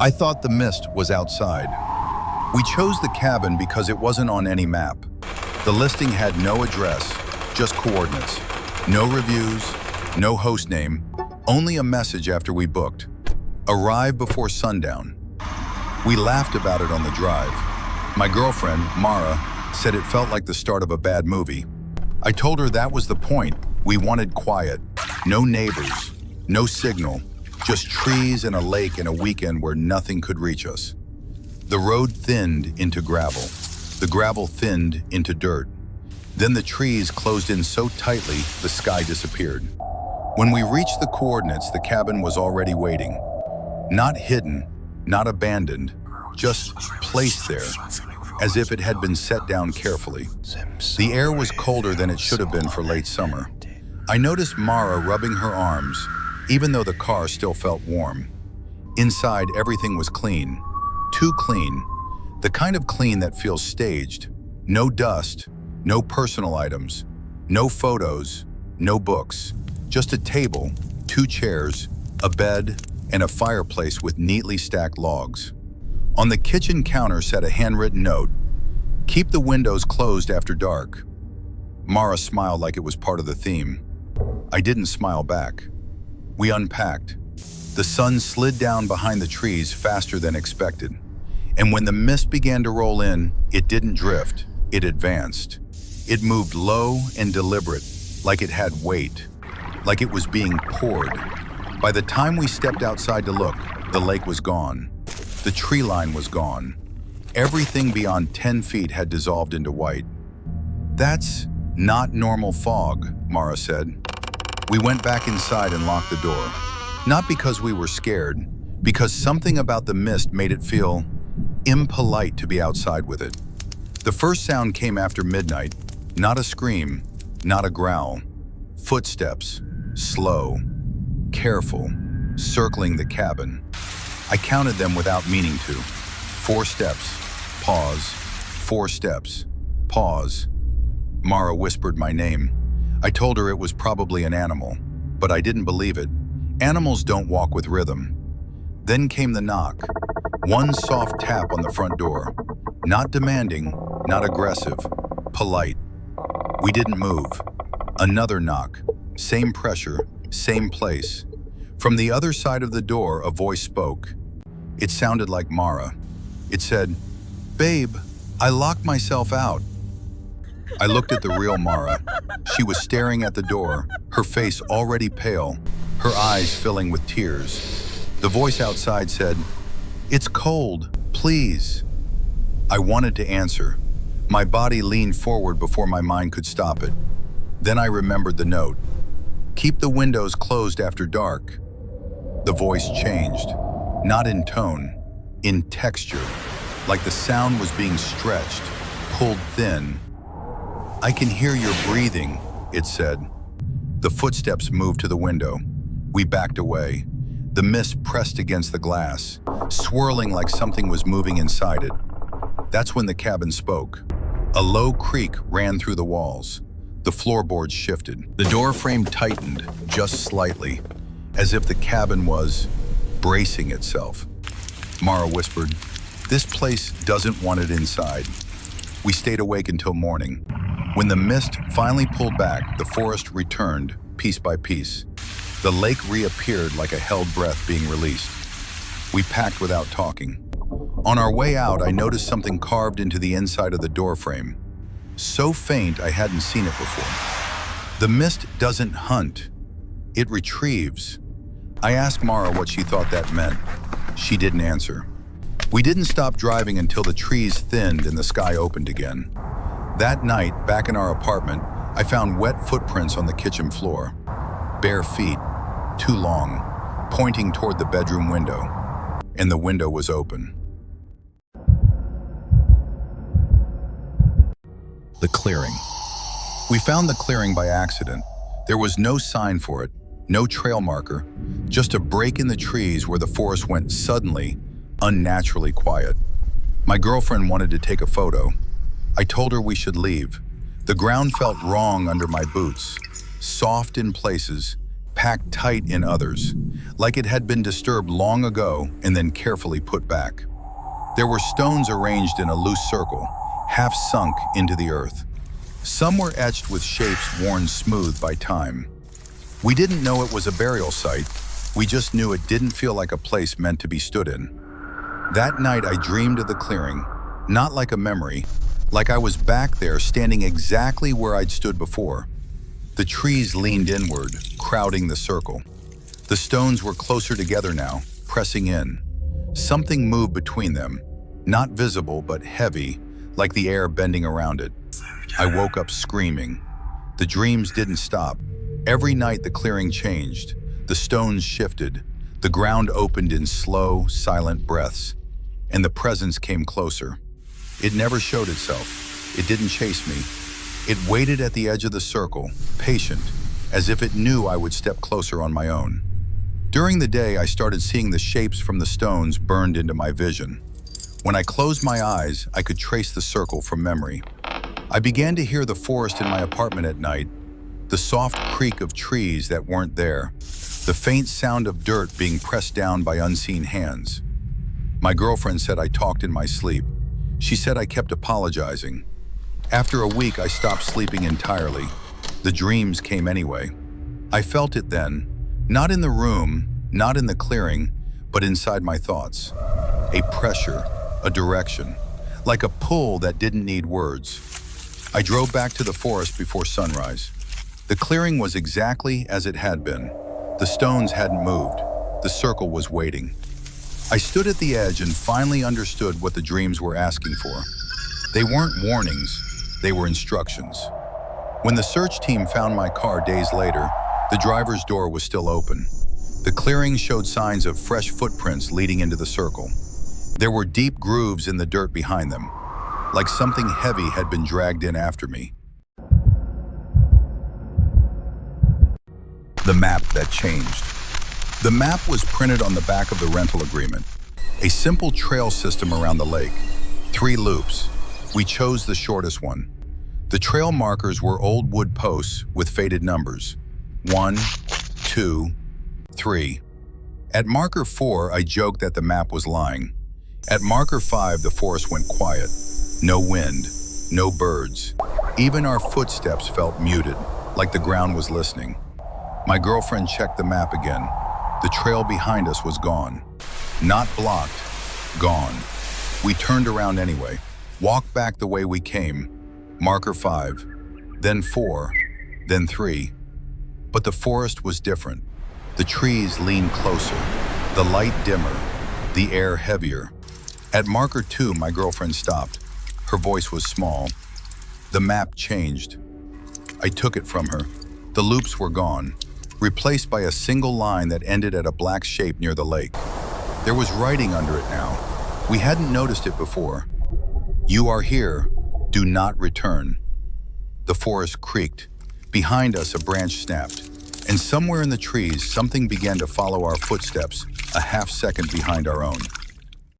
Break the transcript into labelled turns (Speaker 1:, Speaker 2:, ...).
Speaker 1: I thought the mist was outside. We chose the cabin because it wasn't on any map. The listing had no address, just coordinates. No reviews, no host name, only a message after we booked. Arrive before sundown. We laughed about it on the drive. My girlfriend, Mara, said it felt like the start of a bad movie. I told her that was the point. We wanted quiet. No neighbors, no signal, just trees and a lake and a weekend where nothing could reach us. The road thinned into gravel. The gravel thinned into dirt. Then the trees closed in so tightly, the sky disappeared. When we reached the coordinates, the cabin was already waiting. Not hidden, not abandoned, just placed there, as if it had been set down carefully. The air was colder than it should have been for late summer. I noticed Mara rubbing her arms, even though the car still felt warm. Inside, everything was clean. Too clean. The kind of clean that feels staged. No dust, no personal items, no photos, no books. Just a table, 2 chairs, a bed, and a fireplace with neatly stacked logs. On the kitchen counter sat a handwritten note. Keep the windows closed after dark. Mara smiled like it was part of the theme. I didn't smile back. We unpacked. The sun slid down behind the trees faster than expected. And when the mist began to roll in, it didn't drift, it advanced. It moved low and deliberate, like it had weight, like it was being poured. By the time we stepped outside to look, the lake was gone. The tree line was gone. Everything beyond 10 feet had dissolved into white. That's not normal fog, Mara said. We went back inside and locked the door. Not because we were scared, because something about the mist made it feel impolite to be outside with it. The first sound came after midnight, not a scream, not a growl. Footsteps, slow, careful, circling the cabin. I counted them without meaning to. 4 steps, pause, 4 steps, pause. Mara whispered my name. I told her it was probably an animal, but I didn't believe it. Animals don't walk with rhythm. Then came the knock. One soft tap on the front door. Not demanding, not aggressive, polite. We didn't move. Another knock. Same pressure, same place. From the other side of the door, a voice spoke. It sounded like Mara. It said, "Babe, I locked myself out." I looked at the real Mara. She was staring at the door, her face already pale, her eyes filling with tears. The voice outside said, "It's cold, please." I wanted to answer. My body leaned forward before my mind could stop it. Then I remembered the note. Keep the windows closed after dark. The voice changed, not in tone, in texture, like the sound was being stretched, pulled thin. "I can hear your breathing," it said. The footsteps moved to the window. We backed away. The mist pressed against the glass, swirling like something was moving inside it. That's when the cabin spoke. A low creak ran through the walls. The floorboards shifted. The door frame tightened, just slightly, as if the cabin was bracing itself. Mara whispered, "This place doesn't want it inside." We stayed awake until morning. When the mist finally pulled back, the forest returned, piece by piece. The lake reappeared like a held breath being released. We packed without talking. On our way out, I noticed something carved into the inside of the doorframe. So faint, I hadn't seen it before. The mist doesn't hunt, it retrieves. I asked Mara what she thought that meant. She didn't answer. We didn't stop driving until the trees thinned and the sky opened again. That night, back in our apartment, I found wet footprints on the kitchen floor. Bare feet, too long, pointing toward the bedroom window. And the window was open. The clearing. We found the clearing by accident. There was no sign for it, no trail marker, just a break in the trees where the forest went suddenly, unnaturally quiet. My girlfriend wanted to take a photo. I told her we should leave. The ground felt wrong under my boots, soft in places, packed tight in others, like it had been disturbed long ago and then carefully put back. There were stones arranged in a loose circle, half sunk into the earth. Some were etched with shapes worn smooth by time. We didn't know it was a burial site, we just knew it didn't feel like a place meant to be stood in. That night I dreamed of the clearing, not like a memory, like I was back there standing exactly where I'd stood before. The trees leaned inward, crowding the circle. The stones were closer together now, pressing in. Something moved between them, not visible but heavy, like the air bending around it. I woke up screaming. The dreams didn't stop. Every night the clearing changed. The stones shifted. The ground opened in slow, silent breaths. And the presence came closer. It never showed itself. It didn't chase me. It waited at the edge of the circle, patient, as if it knew I would step closer on my own. During the day, I started seeing the shapes from the stones burned into my vision. When I closed my eyes, I could trace the circle from memory. I began to hear the forest in my apartment at night, the soft creak of trees that weren't there, the faint sound of dirt being pressed down by unseen hands. My girlfriend said I talked in my sleep. She said I kept apologizing. After a week, I stopped sleeping entirely. The dreams came anyway. I felt it then, not in the room, not in the clearing, but inside my thoughts. A pressure, a direction, like a pull that didn't need words. I drove back to the forest before sunrise. The clearing was exactly as it had been. The stones hadn't moved. The circle was waiting. I stood at the edge and finally understood what the dreams were asking for. They weren't warnings, they were instructions. When the search team found my car days later, the driver's door was still open. The clearing showed signs of fresh footprints leading into the circle. There were deep grooves in the dirt behind them, like something heavy had been dragged in after me. The map that changed. The map was printed on the back of the rental agreement. A simple trail system around the lake. 3 loops. We chose the shortest one. The trail markers were old wood posts with faded numbers. 1, 2, 3. At marker 4, I joked that the map was lying. At marker 5, the forest went quiet. No wind, no birds. Even our footsteps felt muted, like the ground was listening. My girlfriend checked the map again. The trail behind us was gone. Not blocked, gone. We turned around anyway, walked back the way we came. Marker 5, then 4, then 3. But the forest was different. The trees leaned closer, the light dimmer, the air heavier. At marker 2, my girlfriend stopped. Her voice was small. The map changed. I took it from her. The loops were gone, replaced by a single line that ended at a black shape near the lake. There was writing under it now. We hadn't noticed it before. You are here. Do not return. The forest creaked. Behind us, a branch snapped. And somewhere in the trees, something began to follow our footsteps, a half second behind our own.